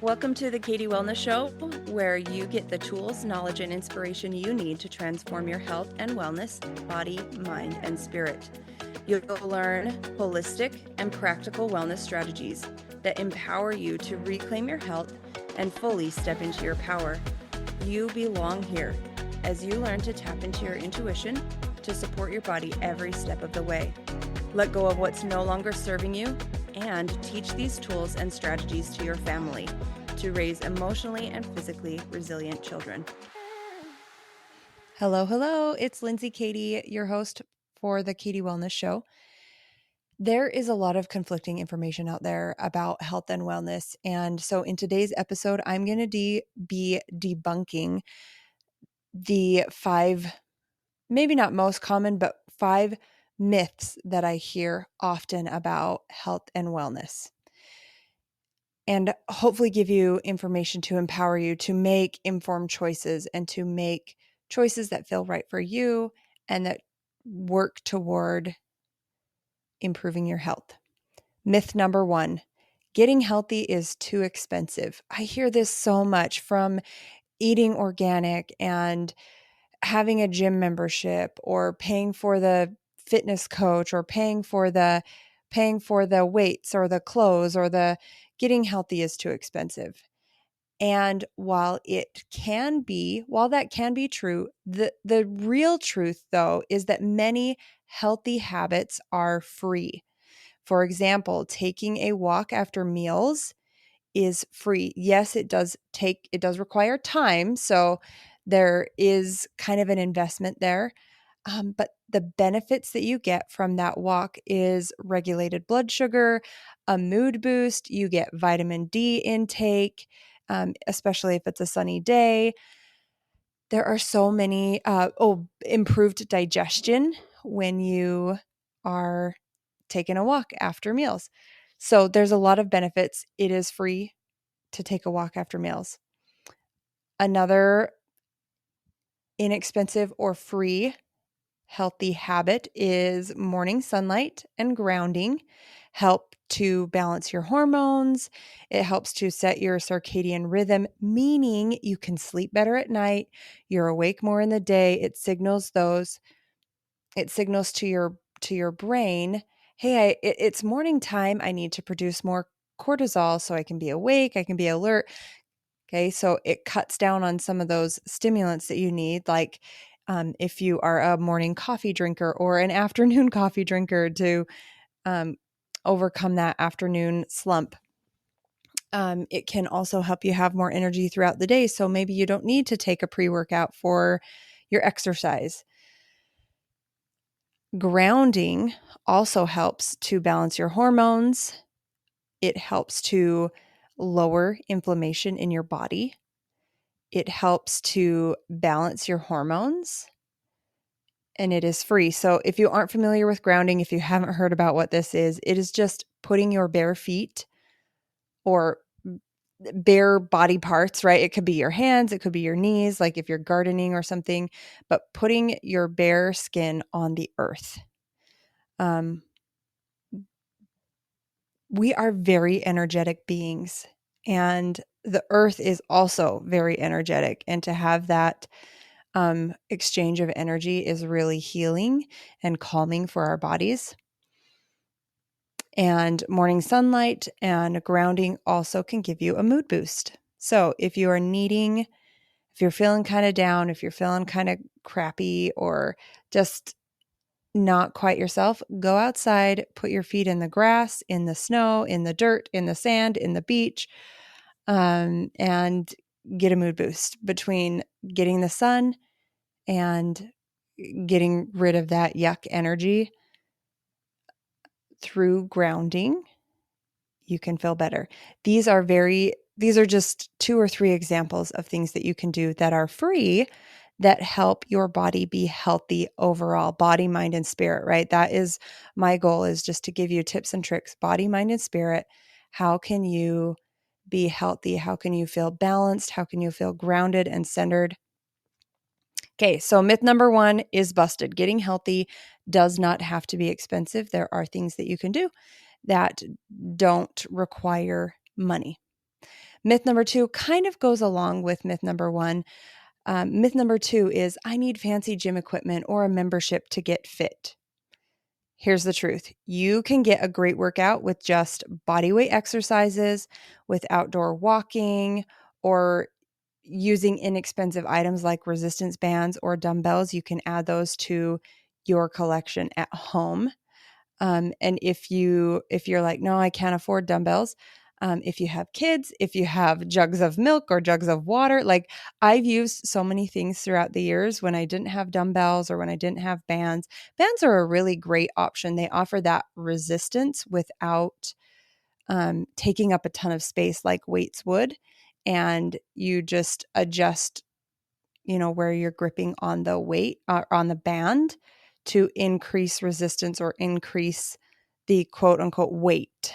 Welcome to the Katie Wellness Show, where you get the tools, knowledge, and inspiration you need to transform your health and wellness, body, mind, and spirit. You'll learn holistic and practical wellness strategies that empower you to reclaim your health and fully step into your power. You belong here as you learn to tap into your intuition to support your body every step of the way. Let go of what's no longer serving you and teach these tools and strategies to your family to raise emotionally and physically resilient children. Hello. It's Lindsey Katie, your host for the Katie Wellness Show. There is a lot of conflicting information out there about health and wellness. And so in today's episode, I'm going to be debunking the 5, maybe not most common, but 5 myths that I hear often about health and wellness. And hopefully give you information to empower you to make informed choices and to make choices that feel right for you and that work toward improving your health. Myth number 1, getting healthy is too expensive. I hear this so much from eating organic and having a gym membership or paying for the fitness coach or paying for the weights or the clothes or the getting healthy is too expensive. And while that can be true, the real truth though is that many healthy habits are free. For example, taking a walk after meals is free. Yes, it does require time. So there is kind of an investment there. But the benefits that you get from that walk is regulated blood sugar, a mood boost, you get vitamin D intake, especially if it's a sunny day. There are so many, improved digestion when you are taking a walk after meals. So there's a lot of benefits. It is free to take a walk after meals. Another inexpensive or free healthy habit is morning sunlight and grounding help to balance your hormones. It helps to set your circadian rhythm, meaning you can sleep better at night. You're awake more in the day. It signals to your brain, hey, it's morning time. I need to produce more cortisol so I can be awake. I can be alert. Okay, so it cuts down on some of those stimulants that you need, like if you are a morning coffee drinker or an afternoon coffee drinker to overcome that afternoon slump. It can also help you have more energy throughout the day. So maybe you don't need to take a pre-workout for your exercise. Grounding also helps to balance your hormones. It helps to lower inflammation in your body. It helps to balance your hormones, and it is free. So if you aren't familiar with grounding, if you haven't heard about what this is, it is just putting your bare feet or bare body parts, right? It could be your hands, it could be your knees, like if you're gardening or something, but putting your bare skin on the earth. We are very energetic beings, and the earth is also very energetic. And to have that exchange of energy is really healing and calming for our bodies. And morning sunlight and grounding also can give you a mood boost. So if you're feeling kind of down, if you're feeling kind of crappy or just not quite yourself, go outside, put your feet in the grass, in the snow, in the dirt, in the sand, in the beach, and get a mood boost between getting the sun and getting rid of that yuck energy. Through grounding, you can feel better. These are just 2 or 3 examples of things that you can do that are free that help your body be healthy overall, body, mind, and spirit, right? That is my goal, is just to give you tips and tricks, body, mind, and spirit. How can you be healthy? How can you feel balanced? How can you feel grounded and centered? Okay, so myth number 1 is busted. Getting healthy does not have to be expensive. There are things that you can do that don't require money. Myth number 2 kind of goes along with myth number 1. Myth number 2 is I need fancy gym equipment or a membership to get fit. Here's the truth. You can get a great workout with just bodyweight exercises, with outdoor walking, or using inexpensive items like resistance bands or dumbbells. You can add those to your collection at home. And if you're like, no, I can't afford dumbbells. If you have kids, if you have jugs of milk or jugs of water, like I've used so many things throughout the years when I didn't have dumbbells or when I didn't have bands. Bands are a really great option. They offer that resistance without taking up a ton of space like weights would. And you just adjust, where you're gripping on the weight on the band to increase resistance or increase the quote unquote weight.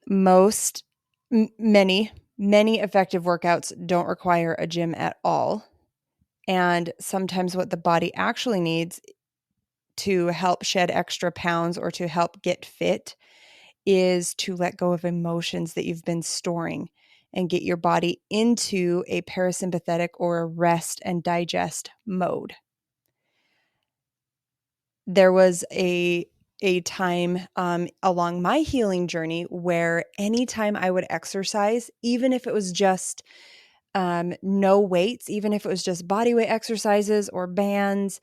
Many effective workouts don't require a gym at all. And sometimes what the body actually needs to help shed extra pounds or to help get fit is to let go of emotions that you've been storing and get your body into a parasympathetic or a rest and digest mode. There was a time along my healing journey where anytime I would exercise, even if it was just no weights, even if it was just body weight exercises or bands,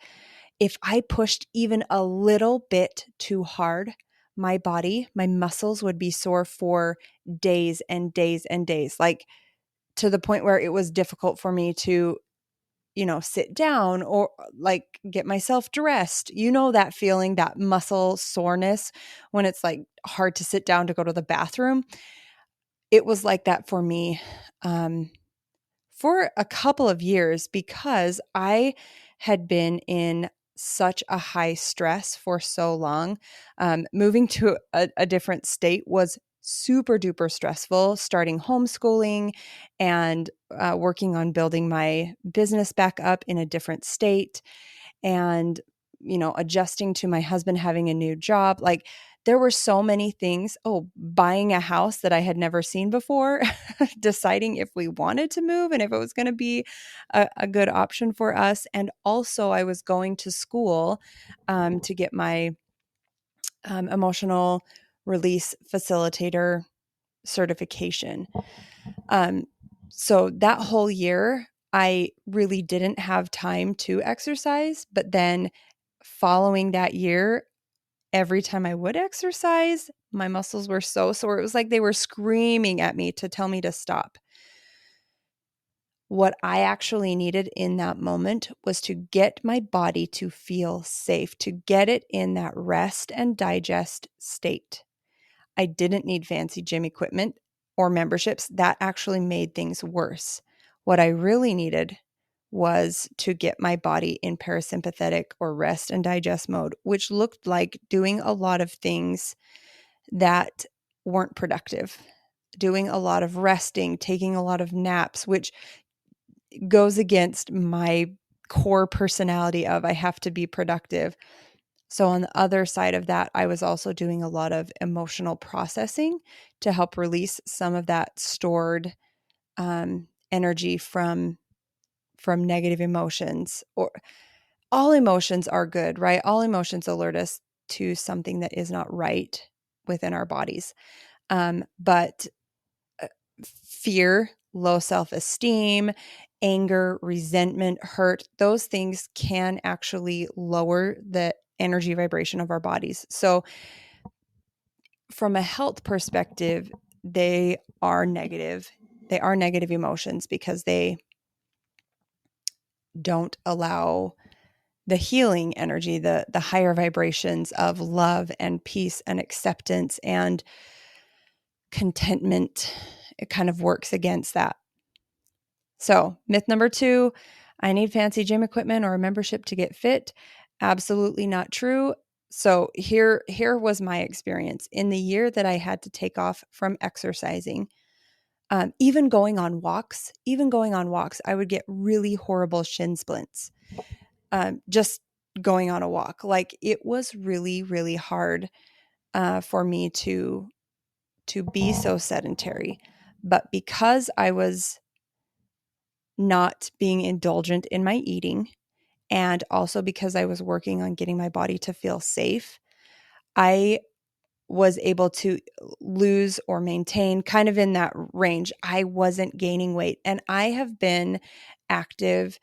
if I pushed even a little bit too hard, my body, my muscles would be sore for days and days and days, like to the point where it was difficult for me to, sit down or like get myself dressed. You know that feeling, that muscle soreness when it's like hard to sit down to go to the bathroom. It was like that for me for a couple of years because I had been in such a high stress for so long. Moving to a different state was super duper stressful, starting homeschooling and working on building my business back up in a different state and, adjusting to my husband having a new job. Like there were so many things. Oh, buying a house that I had never seen before, deciding if we wanted to move and if it was going to be a good option for us. And also, I was going to school to get my emotional release facilitator certification. So that whole year, I really didn't have time to exercise. But then following that year, every time I would exercise, my muscles were so sore. It was like they were screaming at me to tell me to stop. What I actually needed in that moment was to get my body to feel safe, to get it in that rest and digest state. I didn't need fancy gym equipment or memberships. That actually made things worse. What I really needed was to get my body in parasympathetic or rest and digest mode, which looked like doing a lot of things that weren't productive, doing a lot of resting, taking a lot of naps, which goes against my core personality of I have to be productive. So on the other side of that, I was also doing a lot of emotional processing to help release some of that stored energy from negative emotions. Or all emotions are good, right? All emotions alert us to something that is not right within our bodies. But fear, low self-esteem, anger, resentment, hurt, those things can actually lower the energy vibration of our bodies. So from a health perspective, they are negative. They are negative emotions because they don't allow the healing energy, the higher vibrations of love and peace and acceptance and contentment. It kind of works against that. So myth number 2, I need fancy gym equipment or a membership to get fit. Absolutely not true. So here was my experience. In the year that I had to take off from exercising, even going on walks, I would get really horrible shin splints. Just going on a walk. Like it was really, really hard for me to to be so sedentary. But because I was not being indulgent in my eating, and also because I was working on getting my body to feel safe, I was able to lose or maintain kind of in that range. I wasn't gaining weight, and I have been active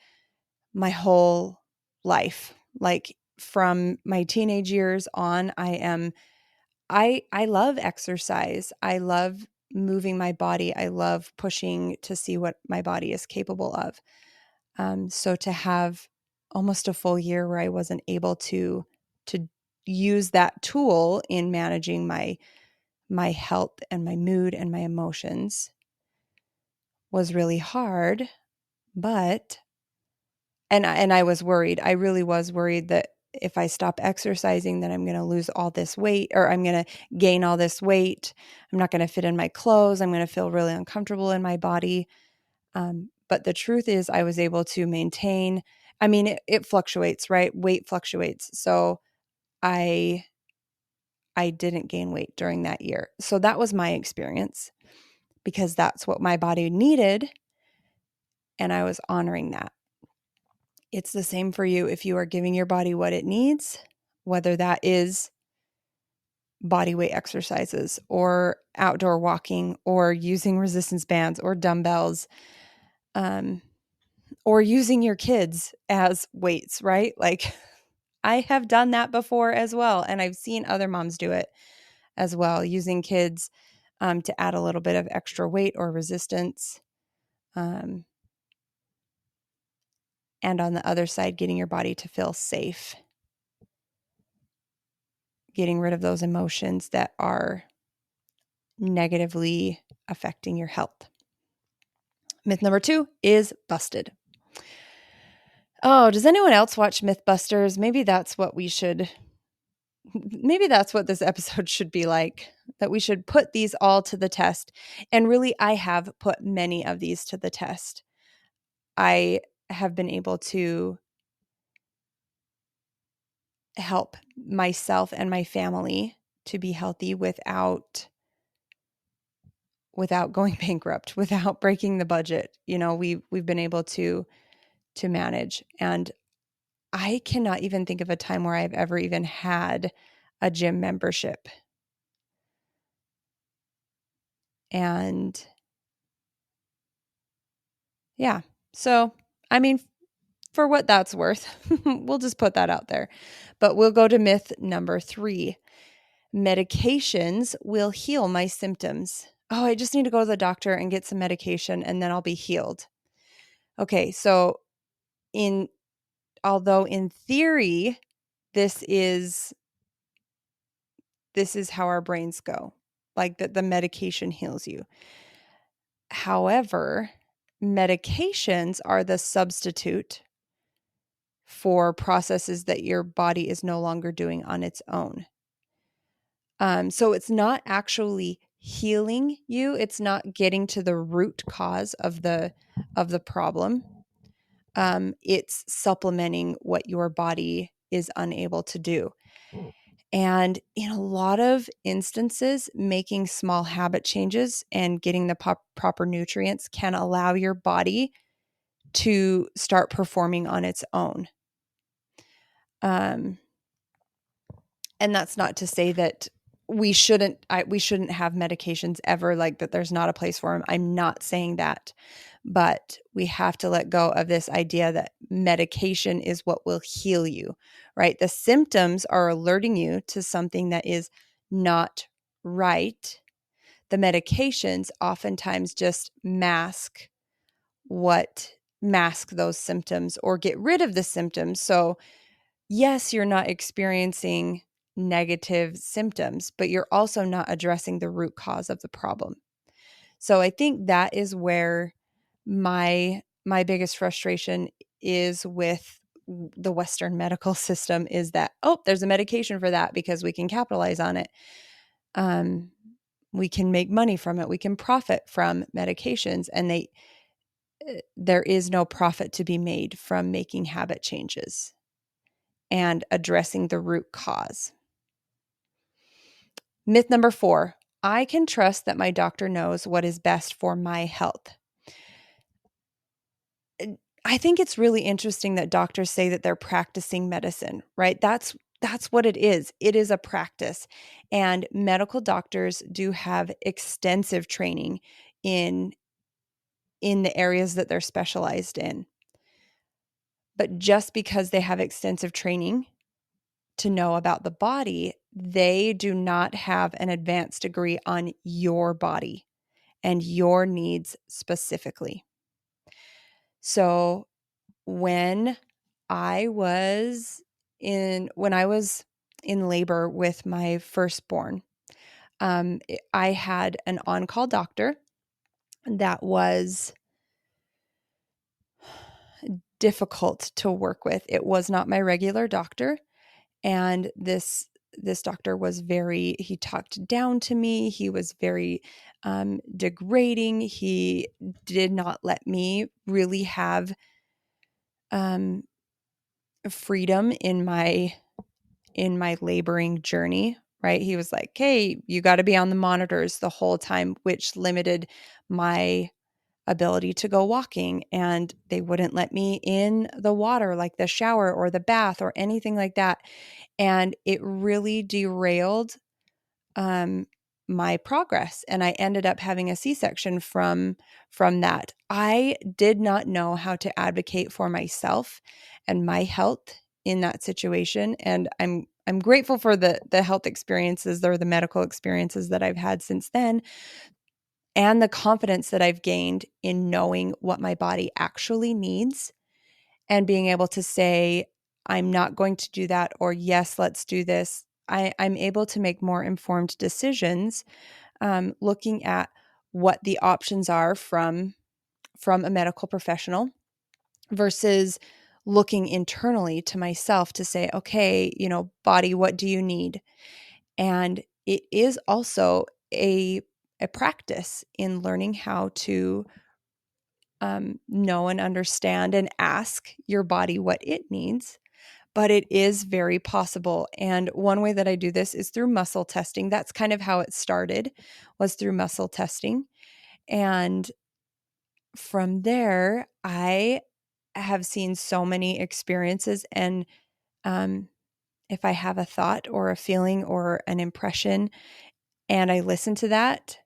my whole life. Like from my teenage years on, I love exercise. I love moving my body. I love pushing to see what my body is capable of. So to have almost a full year where I wasn't able to use that tool in managing my health and my mood and my emotions was really hard. But and I was worried. I really was worried that if I stop exercising, then I'm going to lose all this weight, or I'm going to gain all this weight. I'm not going to fit in my clothes. I'm going to feel really uncomfortable in my body. But the truth is, I was able to maintain. I mean, it fluctuates, right? Weight fluctuates. So I didn't gain weight during that year. So that was my experience because that's what my body needed, and I was honoring that. It's the same for you if you are giving your body what it needs, whether that is body weight exercises or outdoor walking or using resistance bands or dumbbells, or using your kids as weights, right? Like I have done that before as well. And I've seen other moms do it as well, using kids to add a little bit of extra weight or resistance. And on the other side, getting your body to feel safe, getting rid of those emotions that are negatively affecting your health. Myth number 2 is busted. Oh, does anyone else watch Mythbusters? Maybe that's what this episode should be like, that we should put these all to the test. And really, I have put many of these to the test. I have been able to help myself and my family to be healthy without going bankrupt, without breaking the budget. You know, we've been able to manage. And I cannot even think of a time where I've ever even had a gym membership. And yeah, so I mean, for what that's worth, we'll just put that out there. But we'll go to myth number 3. Medications will heal my symptoms. Oh, I just need to go to the doctor and get some medication and then I'll be healed. Okay, so although in theory, this is how our brains go, like that the medication heals you. However, medications are the substitute for processes that your body is no longer doing on its own. So it's not actually healing you. It's not getting to the root cause of the problem. It's supplementing what your body is unable to do. And in a lot of instances, making small habit changes and getting the proper nutrients can allow your body to start performing on its own. And that's not to say that we shouldn't have medications ever, like that there's not a place for them. I'm not saying that, but we have to let go of this idea that medication is what will heal you, right? The symptoms are alerting you to something that is not right. The medications oftentimes just mask those symptoms or get rid of the symptoms. So yes, you're not experiencing negative symptoms, but you're also not addressing the root cause of the problem. So I think that is where my biggest frustration is with the Western medical system, is that, oh, there's a medication for that because we can capitalize on it. We can make money from it. We can profit from medications, and there is no profit to be made from making habit changes and addressing the root cause. Myth number 4, I can trust that my doctor knows what is best for my health. I think it's really interesting that doctors say that they're practicing medicine, right? That's what it is. It is a practice. And medical doctors do have extensive training in the areas that they're specialized in. But just because they have extensive training to know about the body, they do not have an advanced degree on your body and your needs specifically. So when I was when I was in labor with my firstborn, I had an on-call doctor that was difficult to work with. It was not my regular doctor, and this doctor was he talked down to me. He was very degrading. He did not let me really have freedom in my laboring journey, right? He was like, "Hey, you got to be on the monitors the whole time," which limited my ability to go walking, and they wouldn't let me in the water, like the shower or the bath or anything like that. And it really derailed my progress, and I ended up having a C-section from that. I did not know how to advocate for myself and my health in that situation, and I'm grateful for the health experiences or the medical experiences that I've had since then, and the confidence that I've gained in knowing what my body actually needs and being able to say, I'm not going to do that, or yes, let's do this. I'm able to make more informed decisions, looking at what the options are from a medical professional versus looking internally to myself to say, okay, body, what do you need? And it is also a practice in learning how to know and understand and ask your body what it needs. But it is very possible. And one way that I do this is through muscle testing. That's kind of how it started, was through muscle testing. And from there, I have seen so many experiences. And if I have a thought or a feeling or an impression and I listen to that,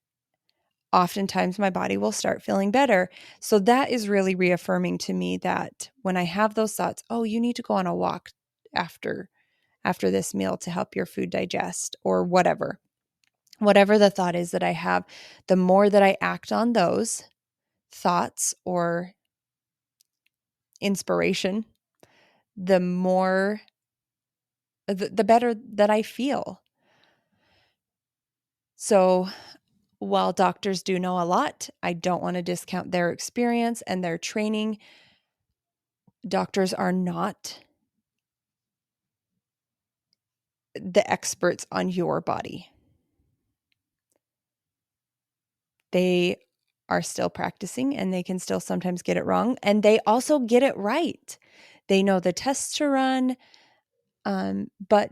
oftentimes my body will start feeling better. So that is really reaffirming to me that when I have those thoughts, oh, you need to go on a walk after this meal to help your food digest, or whatever the thought is that I have, the more that I act on those thoughts or inspiration, the more the better that I feel. So while doctors do know a lot, I don't want to discount their experience and their training. Doctors are not the experts on your body. They are still practicing, and they can still sometimes get it wrong. And they also get it right. They know the tests to run, but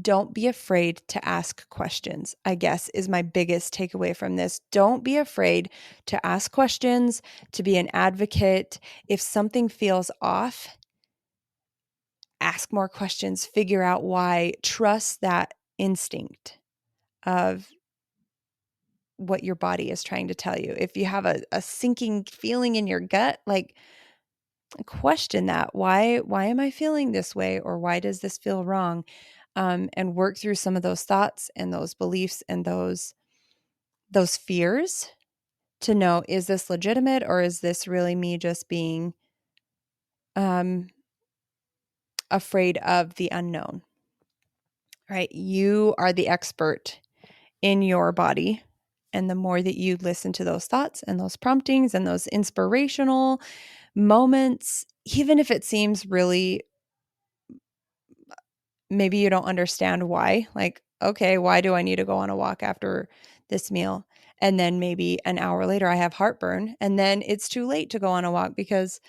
don't be afraid to ask questions, I guess, is my biggest takeaway from this. Don't be afraid to ask questions, to be an advocate. If something feels off, ask more questions, figure out why, trust that instinct of what your body is trying to tell you. If you have a sinking feeling in your gut, like, question that. Why am I feeling this way? Or why does this feel wrong? And work through some of those thoughts and those beliefs and those fears to know, is this legitimate, or is this really me just being afraid of the unknown? Right? You are the expert in your body. And the more that you listen to those thoughts and those promptings and those inspirational moments, even if it seems really, maybe you don't understand why, like, okay, why do I need to go on a walk after this meal? And then maybe an hour later I have heartburn, and then it's too late to go on a walk because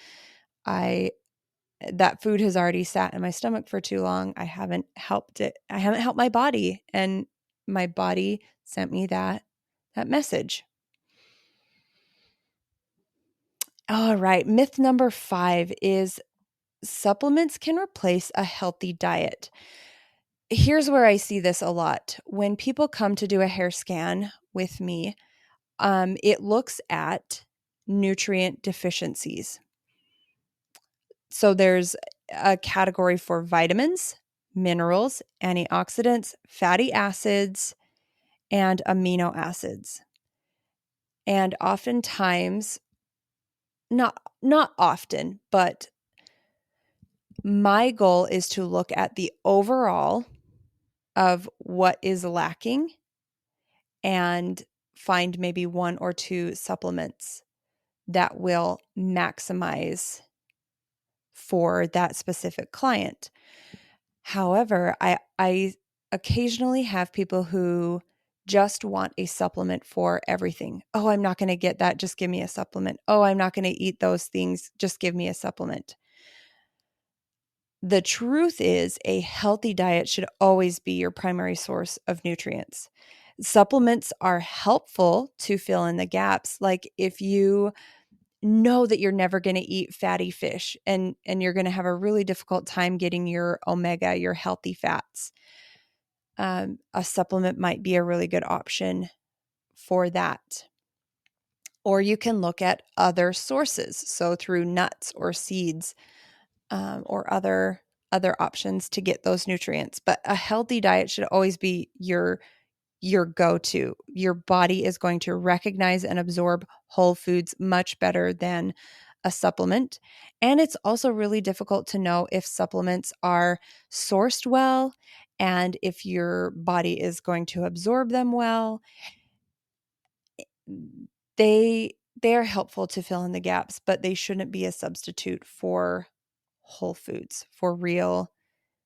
that food has already sat in my stomach for too long. I haven't helped my body. And my body sent me that message. All right. Myth number 5 is supplements can replace a healthy diet. Here's where I see this a lot. When people come to do a hair scan with me, it looks at nutrient deficiencies. So there's a category for vitamins, minerals, antioxidants, fatty acids, and amino acids. And oftentimes, not often, but my goal is to look at the overall of what is lacking and find maybe 1 or 2 supplements that will maximize for that specific client. However, I occasionally have people who just want a supplement for everything. Oh, I'm not going to get that. Just give me a supplement. Oh, I'm not going to eat those things. Just give me a supplement. The truth is, a healthy diet should always be your primary source of nutrients. Supplements are helpful to fill in the gaps. Like if you know that you're never going to eat fatty fish and you're going to have a really difficult time getting your omega, your healthy fats, a supplement might be a really good option for that. Or you can look at other sources, so through nuts or seeds, or other options to get those nutrients. But a healthy diet should always be your go-to. Your body is going to recognize and absorb whole foods much better than a supplement. And it's also really difficult to know if supplements are sourced well and if your body is going to absorb them well. They are helpful to fill in the gaps, but they shouldn't be a substitute for whole foods, for real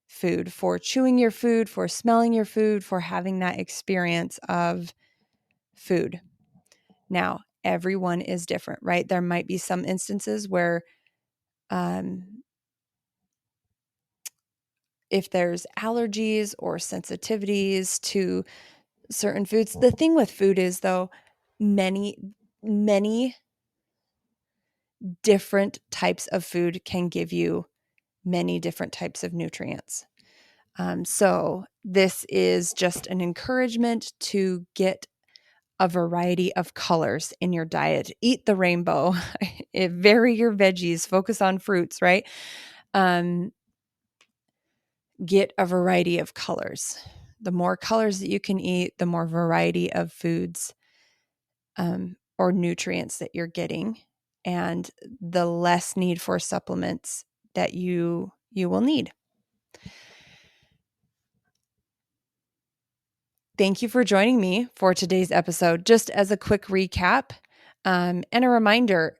food, for chewing your food, for smelling your food, for having that experience of food. Now, everyone is different, right? There might be some instances where if there's allergies or sensitivities to certain foods. The thing with food is, though, many different types of food can give you many different types of nutrients. So this is just an encouragement to get a variety of colors in your diet. Eat the rainbow, vary your veggies, focus on fruits, right? Get a variety of colors. The more colors that you can eat, the more variety of foods or nutrients that you're getting, and the less need for supplements that you will need. Thank you for joining me for today's episode. Just as a quick recap and a reminder,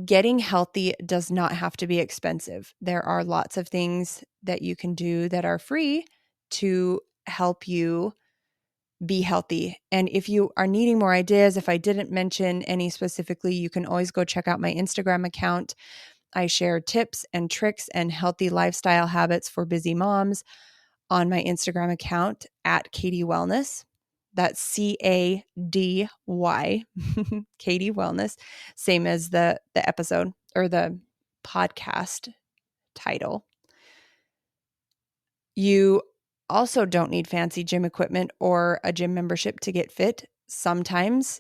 getting healthy does not have to be expensive. There are lots of things that you can do that are free to help you be healthy. And if you are needing more ideas, if I didn't mention any specifically, you can always go check out my Instagram account. I share tips and tricks and healthy lifestyle habits for busy moms on my Instagram account at Katie Wellness. That's CADY, Katie Wellness, same as the episode or the podcast title. You also don't need fancy gym equipment or a gym membership to get fit. Sometimes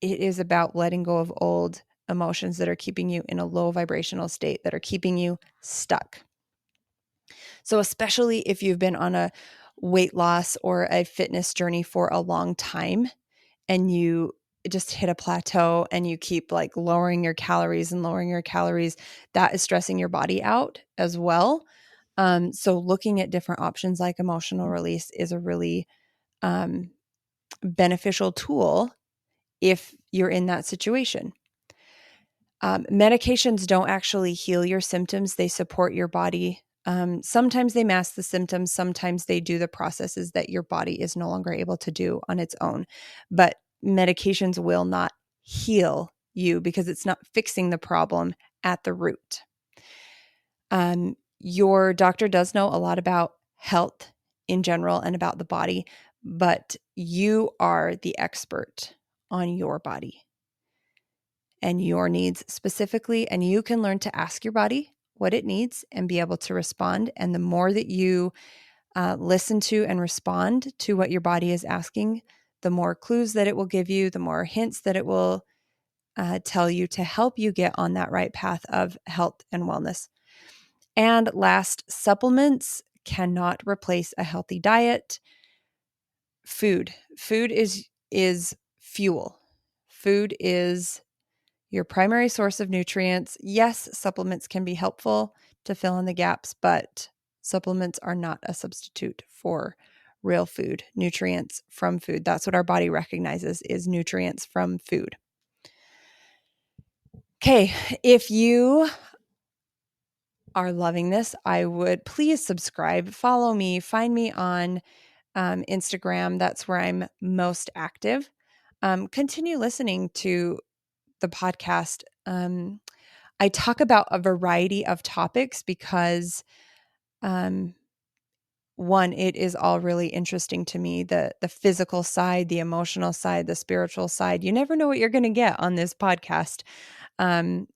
it is about letting go of old emotions that are keeping you in a low vibrational state, that are keeping you stuck. So especially if you've been on a weight loss or a fitness journey for a long time and you just hit a plateau and you keep like lowering your calories, that is stressing your body out as well. So looking at different options like emotional release is a really beneficial tool if you're in that situation. Medications don't actually heal your symptoms. They support your body. Sometimes they mask the symptoms. Sometimes they do the processes that your body is no longer able to do on its own. But medications will not heal you because it's not fixing the problem at the root. Your doctor does know a lot about health in general and about the body, but you are the expert on your body and your needs specifically. And you can learn to ask your body what it needs and be able to respond. And the more that you listen to and respond to what your body is asking, the more clues that it will give you, the more hints that it will tell you to help you get on that right path of health and wellness. And last, supplements cannot replace a healthy diet. Food is fuel. Food is your primary source of nutrients. Yes, supplements can be helpful to fill in the gaps, but supplements are not a substitute for real food, nutrients from food. That's what our body recognizes is nutrients from food. Okay, if you are loving this, I would please subscribe, follow me, find me on Instagram. That's where I'm most active. Continue listening to the podcast. I talk about a variety of topics because, one, it is all really interesting to me, the physical side, the emotional side, the spiritual side. You never know what you're going to get on this podcast.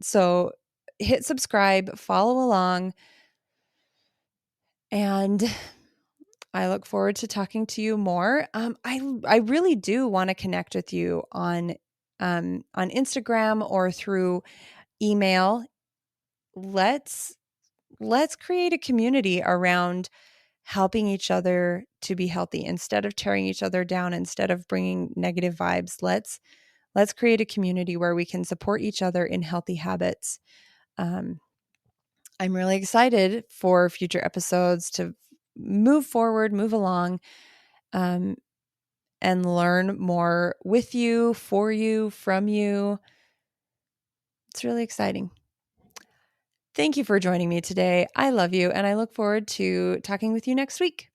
So hit subscribe, follow along, and I look forward to talking to you more. I really do want to connect with you on Instagram or through email. Let's create a community around helping each other to be healthy instead of tearing each other down, instead of bringing negative vibes. Let's create a community where we can support each other in healthy habits. Um, I'm really excited for future episodes to move forward, move along, um, and learn more with you, for you, from you. It's really exciting. Thank you for joining me today. I love you, and I look forward to talking with you next week.